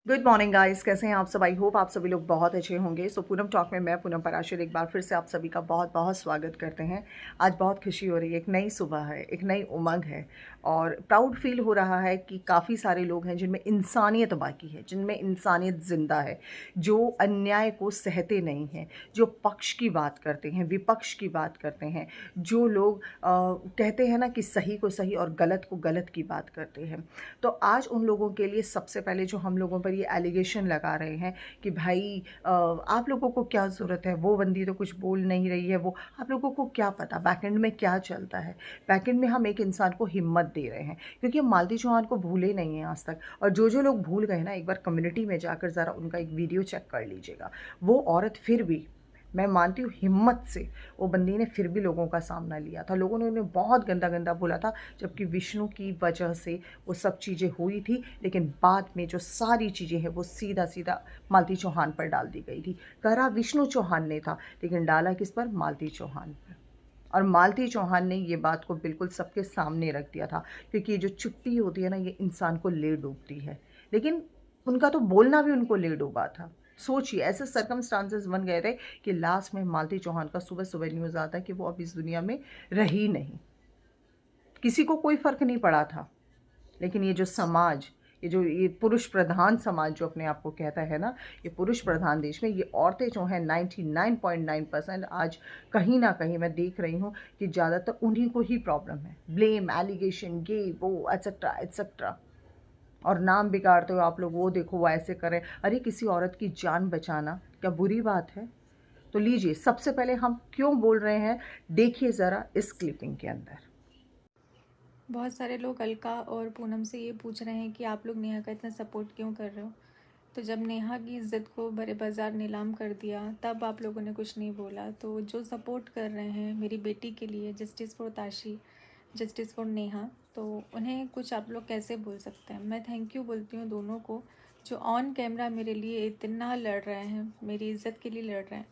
Good morning guys, कैसे हैं आप सब। आई होप आप सभी लोग बहुत अच्छे होंगे। सो पूनम टॉक में मैं पूनम पराशर एक बार फिर से आप सभी का बहुत बहुत स्वागत करते हैं। आज बहुत खुशी हो रही है, एक नई सुबह है, एक नई उमंग है और प्राउड फील हो रहा है कि काफ़ी सारे लोग हैं जिनमें इंसानियत बाकी है, जिनमें इंसानियत ज़िंदा है, जो अन्याय को सहते नहीं हैं, जो पक्ष की बात करते हैं, विपक्ष की बात करते हैं, जो लोग कहते हैं ना कि सही को सही और गलत को गलत की बात करते हैं। तो आज उन लोगों के लिए सबसे पहले जो हम लोगों पर ये एलिगेशन लगा रहे हैं कि भाई आप लोगों को क्या ज़रूरत है, वो बंदी तो कुछ बोल नहीं रही है, वो आप लोगों को क्या पता बैकएंड में क्या चलता है। बैकएंड में हम एक इंसान को हिम्मत दे रहे हैं क्योंकि हम मालती चौहान को भूले नहीं हैं आज तक। और जो लोग भूल गए ना, एक बार कम्युनिटी में जाकर ज़रा उनका एक वीडियो चेक कर लीजिएगा। वो औरत फिर भी, मैं मानती हूँ हिम्मत से, वो बंदी ने फिर भी लोगों का सामना लिया था। लोगों ने उन्हें बहुत गंदा गंदा बोला था, जबकि विष्णु की वजह से वो सब चीज़ें हुई थी। लेकिन बाद में जो सारी चीज़ें हैं वो सीधा सीधा मालती चौहान पर डाल दी गई थी। करा विष्णु चौहान ने था, लेकिन डाला किस पर? मालती चौहान पर। और मालती चौहान ने ये बात को बिल्कुल सबके सामने रख दिया था, क्योंकि ये जो चुप्पी होती है ना, ये इंसान को ले डूबती है। लेकिन उनका तो बोलना भी उनको ले डूबा था। सोचिए, ऐसे सर्कमस्टांसेस बन गए थे कि लास्ट में मालती चौहान का सुबह सुबह न्यूज़ आता है कि वो अब इस दुनिया में रही नहीं। किसी को कोई फ़र्क नहीं पड़ा था। लेकिन ये जो समाज, ये पुरुष प्रधान समाज जो अपने आप को कहता है ना, ये पुरुष प्रधान देश में ये औरतें जो हैं 99.9% आज कहीं ना कहीं मैं देख रही हूँ कि ज़्यादातर उन्हीं को ही प्रॉब्लम है। ब्लेम, एलिगेशन, ये वो एट्सेट्रा एट्सेट्रा। और नाम बिगाड़ते हो आप लोग, वो देखो वो ऐसे करें। अरे किसी औरत की जान बचाना क्या बुरी बात है? तो लीजिए, सबसे पहले हम क्यों बोल रहे हैं, देखिए ज़रा इस क्लिपिंग के अंदर। बहुत सारे लोग अलका और पूनम से ये पूछ रहे हैं कि आप लोग नेहा का इतना सपोर्ट क्यों कर रहे हो। तो जब नेहा की इज़्ज़त को बड़े बाज़ार नीलाम कर दिया तब आप लोगों ने कुछ नहीं बोला। तो जो सपोर्ट कर रहे हैं मेरी बेटी के लिए, justice for Tashi, justice for Neha, तो उन्हें कुछ आप लोग कैसे बोल सकते हैं। मैं थैंक यू बोलती हूँ दोनों को, जो ऑन कैमरा मेरे लिए इतना लड़ रहे हैं, मेरी इज़्ज़त के लिए लड़ रहे हैं।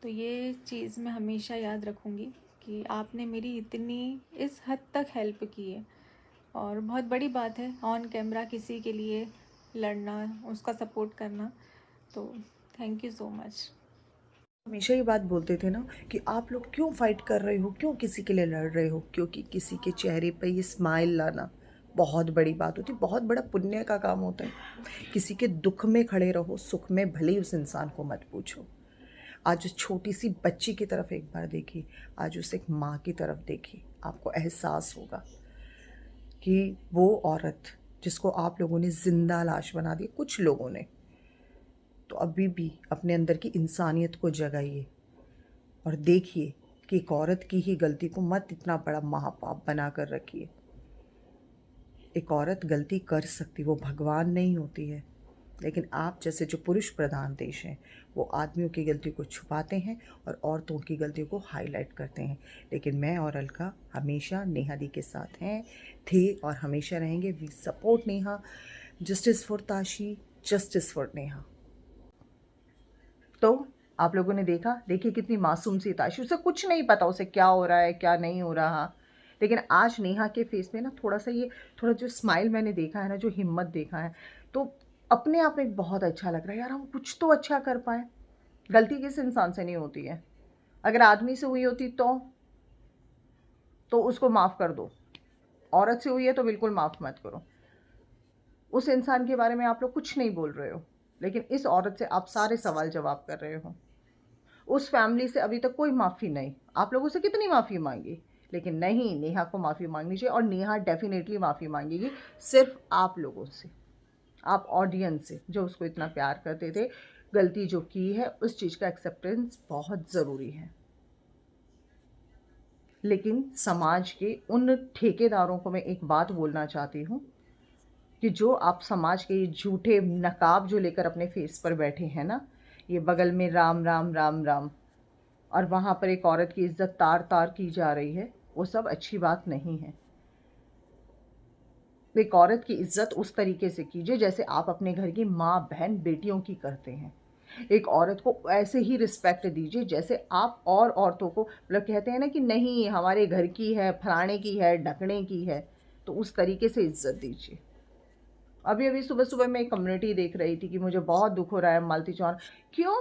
तो ये चीज़ मैं हमेशा याद रखूँगी कि आपने मेरी इतनी इस हद तक हेल्प की है। और बहुत बड़ी बात है ऑन कैमरा किसी के लिए लड़ना, उसका सपोर्ट करना। तो थैंक यू सो मच। हमेशा ये बात बोलते थे ना कि आप लोग क्यों फाइट कर रहे हो, क्यों किसी के लिए लड़ रहे हो, क्योंकि किसी के चेहरे पे ये स्माइल लाना बहुत बड़ी बात होती है, बहुत बड़ा पुण्य का काम होता है। किसी के दुख में खड़े रहो, सुख में भले ही उस इंसान को मत पूछो। आज उस छोटी सी बच्ची की तरफ एक बार देखिए, आज उस एक माँ की तरफ देखिए, आपको एहसास होगा कि वो औरत जिसको आप लोगों ने ज़िंदा लाश बना दी, कुछ लोगों ने, तो अभी भी अपने अंदर की इंसानियत को जगाइए और देखिए कि एक औरत की ही गलती को मत इतना बड़ा महापाप बना कर रखिए। एक औरत गलती कर सकती, वो भगवान नहीं होती है। लेकिन आप जैसे जो पुरुष प्रधान देश हैं, वो आदमियों की गलती को छुपाते हैं और औरतों की गलती को हाईलाइट करते हैं। लेकिन मैं और अलका हमेशा नेहा दी के साथ हैं, थे और हमेशा रहेंगे। We support Neha. Justice for Tashi, justice for Neha. तो आप लोगों ने देखा, देखिए कितनी मासूम सी ताशी, उसे कुछ नहीं पता उसे क्या हो रहा है क्या नहीं हो रहा। लेकिन आज नेहा के फेस में ना थोड़ा सा ये, थोड़ा जो स्माइल मैंने देखा है ना, जो हिम्मत देखा है, तो अपने आप में बहुत अच्छा लग रहा है। यार हम कुछ तो अच्छा कर पाए। गलती किस इंसान से नहीं होती है, अगर आदमी से हुई होती तो उसको माफ़ कर दो। औरत से हुई है तो बिल्कुल माफ़ मत करो। उस इंसान के बारे में आप लोग कुछ नहीं बोल रहे हो, लेकिन इस औरत से आप सारे सवाल जवाब कर रहे हो। उस फैमिली से अभी तक कोई माफ़ी नहीं। आप लोगों से कितनी माफ़ी मांगी, लेकिन नहीं, नेहा को माफ़ी मांगनी चाहिए और नेहा डेफिनेटली माफ़ी मांगेगी। सिर्फ आप लोगों से, आप ऑडियंस से जो उसको इतना प्यार करते थे। गलती जो की है उस चीज़ का एक्सेप्टेंस बहुत ज़रूरी है। लेकिन समाज के उन ठेकेदारों को मैं एक बात बोलना चाहती हूँ कि जो आप समाज के ये झूठे नकाब जो लेकर अपने फेस पर बैठे हैं ना, ये बगल में राम राम राम राम, और वहाँ पर एक औरत की इज्जत तार तार की जा रही है, वो सब अच्छी बात नहीं है। एक औरत की इज्जत उस तरीके से कीजिए जैसे आप अपने घर की माँ बहन बेटियों की करते हैं। एक औरत को ऐसे ही रिस्पेक्ट दीजिए जैसे आप और औरतों को, मतलब कहते हैं ना कि नहीं हमारे घर की है, फलाने की है, ढकने की है, तो उस तरीके से इज्जत दीजिए। अभी अभी सुबह सुबह मैं एक कम्युनिटी देख रही थी कि मुझे बहुत दुख हो रहा है मालती चौहान। क्यों?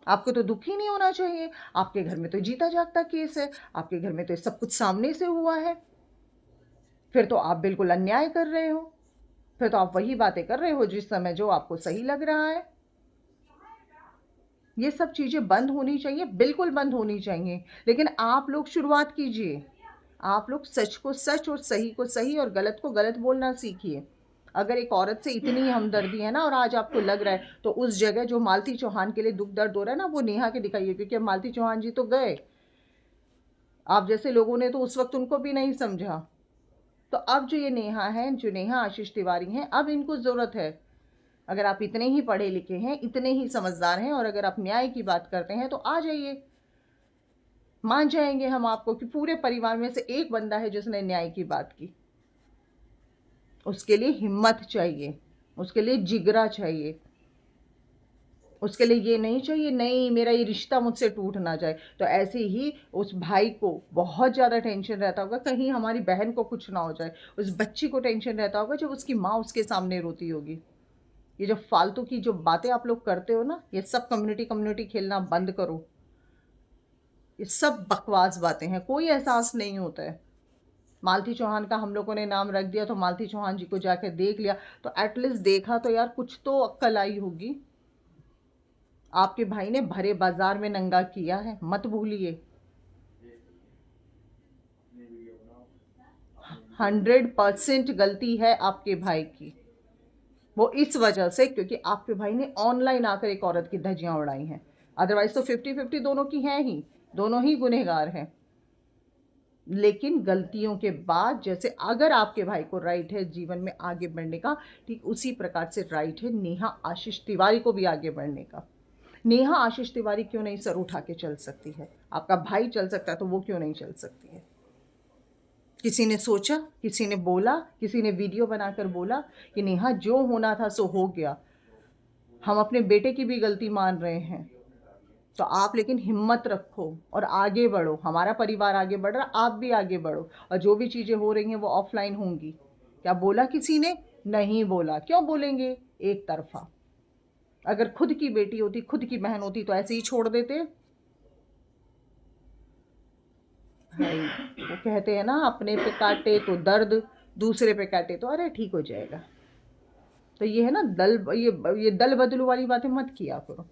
आपको तो दुख ही नहीं होना चाहिए। आपके घर में तो जीता जागता केस है, आपके घर में तो सब कुछ सामने से हुआ है। फिर तो आप बिल्कुल अन्याय कर रहे हो, फिर तो आप वही बातें कर रहे हो जिस समय जो आपको सही लग रहा है। ये सब चीज़ें बंद होनी चाहिए, बिल्कुल बंद होनी चाहिए। लेकिन आप लोग शुरुआत कीजिए। आप लोग सच को सच और सही को सही और गलत को गलत बोलना सीखिए। अगर एक औरत से इतनी हमदर्दी है ना और आज आपको लग रहा है, तो उस जगह जो मालती चौहान के लिए दुख दर्द हो रहा है ना, वो नेहा के दिखाइए, क्योंकि अब मालती चौहान जी तो गए। आप जैसे लोगों ने तो उस वक्त उनको भी नहीं समझा। तो अब जो ये नेहा है, जो नेहा आशीष तिवारी हैं, अब इनको ज़रूरत है। अगर आप इतने ही पढ़े लिखे हैं, इतने ही समझदार हैं और अगर आप न्याय की बात करते हैं तो आ जाइए। मान जाएंगे हम आपको कि पूरे परिवार में से एक बंदा है जिसने न्याय की बात की। उसके लिए हिम्मत चाहिए, उसके लिए जिगरा चाहिए, उसके लिए ये नहीं चाहिए नहीं मेरा ये रिश्ता मुझसे टूट ना जाए। तो ऐसे ही उस भाई को बहुत ज़्यादा टेंशन रहता होगा कहीं हमारी बहन को कुछ ना हो जाए। उस बच्ची को टेंशन रहता होगा जब उसकी माँ उसके सामने रोती होगी। ये जो फालतू की जो बातें आप लोग करते हो ना, ये सब कम्युनिटी कम्युनिटी खेलना बंद करो। ये सब बकवास बातें हैं, कोई एहसास नहीं होता है। मालती चौहान का हम लोगों ने नाम रख दिया तो मालती चौहान जी को जाकर देख लिया, तो एटलीस्ट देखा तो यार कुछ तो अक्ल आई होगी। आपके भाई ने भरे बाजार में नंगा किया है, मत भूलिए। 100% गलती है आपके भाई की। वो इस वजह से क्योंकि आपके भाई ने ऑनलाइन आकर एक औरत की धज्जियां उड़ाई हैं। अदरवाइज तो 50-50 दोनों की हैं ही, दोनों ही गुनहगार हैं। लेकिन गलतियों के बाद जैसे अगर आपके भाई को राइट है जीवन में आगे बढ़ने का, ठीक उसी प्रकार से राइट है नेहा आशीष तिवारी को भी आगे बढ़ने का। नेहा आशीष तिवारी क्यों नहीं सर उठा के चल सकती है? आपका भाई चल सकता है तो वो क्यों नहीं चल सकती है? किसी ने सोचा, किसी ने बोला, किसी ने वीडियो बनाकर बोला कि नेहा जो होना था सो हो गया, हम अपने बेटे की भी गलती मान रहे हैं। तो आप लेकिन हिम्मत रखो और आगे बढ़ो। हमारा परिवार आगे बढ़ रहा, आप भी आगे बढ़ो। और जो भी चीज़ें हो रही हैं वो ऑफलाइन होंगी। क्या बोला किसी ने? नहीं बोला। क्यों बोलेंगे? एक तरफा। अगर खुद की बेटी होती, खुद की बहन होती तो ऐसे ही छोड़ देते भाई। वो कहते हैं ना, अपने पे काटे तो दर्द, दूसरे पे काटे तो अरे ठीक हो जाएगा। तो ये है ना ये दल बदलू वाली बातें मत किया करो।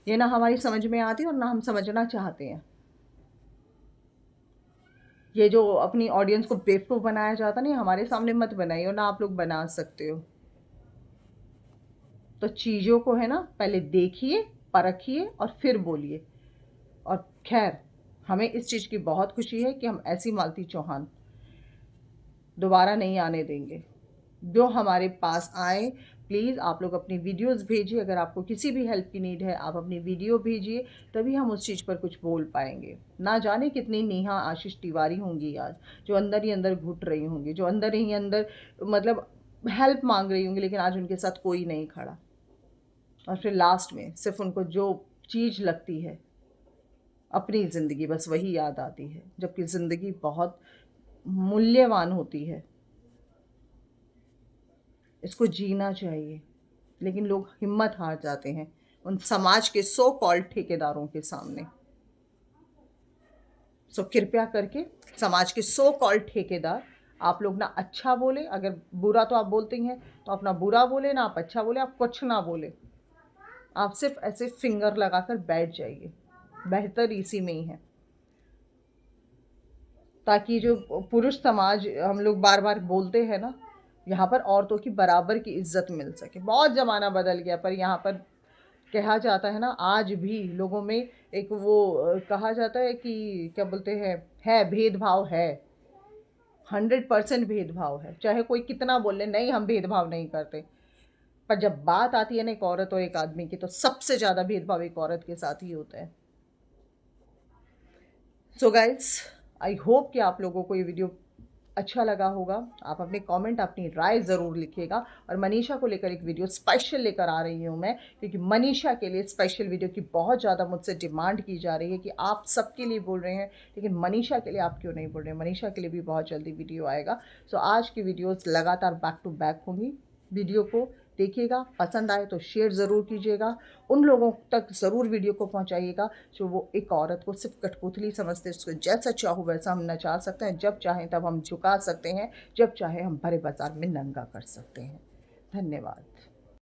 ये ना हमारी समझ में आती और ना हम समझना चाहते हैं। ये जो अपनी ऑडियंस को बेवकूफ़ बनाया जाता नहीं, हमारे सामने मत बनाइए और ना आप लोग बना सकते हो। तो चीज़ों को है ना पहले देखिए, परखिए और फिर बोलिए। और खैर, हमें इस चीज़ की बहुत खुशी है कि हम ऐसी मालती चौहान दोबारा नहीं आने देंगे। जो हमारे पास आए, प्लीज़ आप लोग अपनी वीडियोस भेजिए। अगर आपको किसी भी हेल्प की नीड है, आप अपनी वीडियो भेजिए, तभी हम उस चीज़ पर कुछ बोल पाएंगे। ना जाने कितनी नेहा आशीष तिवारी होंगी आज, जो अंदर ही अंदर घुट रही होंगी, जो अंदर ही अंदर मतलब हेल्प मांग रही होंगी, लेकिन आज उनके साथ कोई नहीं खड़ा। और फिर लास्ट में सिर्फ उनको जो चीज़ लगती है, अपनी ज़िंदगी, बस वही याद आती है, जबकि ज़िंदगी बहुत मूल्यवान होती है। इसको जीना चाहिए। लेकिन लोग हिम्मत हार जाते हैं उन समाज के सो कॉल्ड ठेकेदारों के सामने। सो कृपया करके समाज के सो कॉल्ड ठेकेदार, आप लोग ना अच्छा बोले, अगर बुरा तो आप बोलते ही हैं तो अपना बुरा बोले, ना आप अच्छा बोले, आप कुछ ना बोले। आप सिर्फ ऐसे फिंगर लगाकर बैठ जाइए, बेहतर इसी में ही है। ताकि जो पुरुष समाज हम लोग बार बार बोलते हैं ना, यहाँ पर औरतों की बराबर की इज्जत मिल सके। बहुत ज़माना बदल गया पर यहाँ पर कहा जाता है ना, आज भी लोगों में एक वो कहा जाता है कि क्या बोलते हैं, है भेदभाव है। 100% भेदभाव है, चाहे कोई कितना बोले नहीं हम भेदभाव नहीं करते। पर जब बात आती है ना एक औरत और एक आदमी की, तो सबसे ज़्यादा भेदभाव एक औरत के साथ ही होता है। सो गाइस, आई होप कि आप लोगों को ये वीडियो अच्छा लगा होगा। आप अपने कमेंट, अपनी राय ज़रूर लिखिएगा। और मनीषा को लेकर एक वीडियो स्पेशल लेकर आ रही हूँ मैं, क्योंकि मनीषा के लिए स्पेशल वीडियो की बहुत ज़्यादा मुझसे डिमांड की जा रही है कि आप सबके लिए बोल रहे हैं, लेकिन मनीषा के लिए आप क्यों नहीं बोल रहे हैं। मनीषा के लिए भी बहुत जल्दी वीडियो आएगा। सो आज की वीडियोज़ लगातार बैक टू बैक होंगी। वीडियो को देखिएगा, पसंद आए तो शेयर ज़रूर कीजिएगा, उन लोगों तक ज़रूर वीडियो को पहुंचाइएगा जो वो एक औरत को सिर्फ कठपुतली समझते हैं। उसको जैसा चाहो वैसा हम नचा सकते हैं, जब चाहें तब हम झुका सकते हैं, जब चाहे हम भरे बाजार में नंगा कर सकते हैं। धन्यवाद।